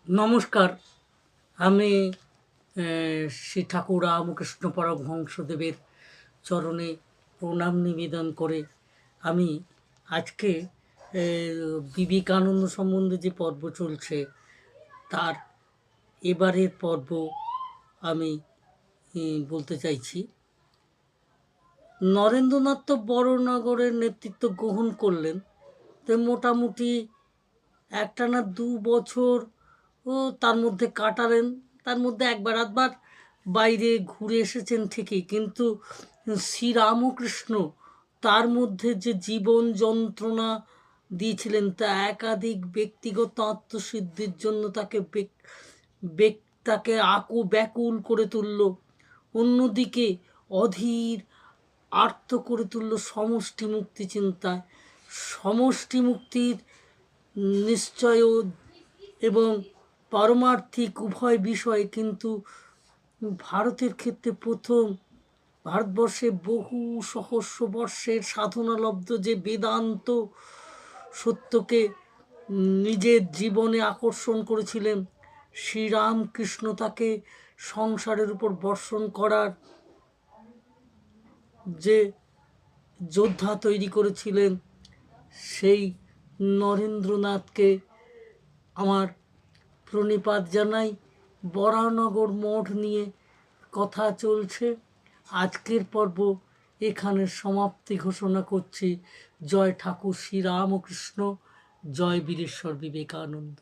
নমস্কার। আমি শ্রী ঠাকুর রামকৃষ্ণ পরমহংসদেবের চরণে প্রণাম নিবেদন করে আমি আজকে বিবেকানন্দ সম্বন্ধে যে পর্ব চলছে তার এবারের পর্ব আমি বলতে চাইছি। নরেন্দ্রনাথ তো বড়নগরের নেতৃত্ব গ্রহণ করলেন, তো মোটামুটি একটানা ২ বছর তার মধ্যে কাটালেন। তার মধ্যে একবার আধবার বাইরে ঘুরে এসেছেন ঠিকই, কিন্তু শ্রীরামকৃষ্ণ তার মধ্যে যে জীবন যন্ত্রণা দিয়েছিলেন তা একাধিক ব্যক্তিগত আত্মসিদ্ধির জন্য তাকে ব্যাকুল করে তুলল, অন্যদিকে অধীর আর্ত করে তুলল সমষ্টি মুক্তি চিন্তায়। সমষ্টি মুক্তির নিশ্চয় এবং পারমার্থিক উভয় বিষয়, কিন্তু ভারতের ক্ষেত্রে প্রথম ভারতবর্ষে বহু সহস্র বর্ষের সাধনালব্ধ যে বেদান্ত সত্যকে নিজের জীবনে আকর্ষণ করেছিলেন, শ্রীরামকৃষ্ণ তাকে সংসারের উপর বর্ষণ করার যে যোদ্ধা তৈরি করেছিলেন, সেই নরেন্দ্রনাথকে আমার প্রণিপাত জানাই। বরাহনগর মঠ নিয়ে কথা চলছে। আজকের পর্ব এখানে সমাপ্তি ঘোষণা করছি। জয় ঠাকুর শ্রীরামকৃষ্ণ, জয় বীরেশ্বর বিবেকানন্দ।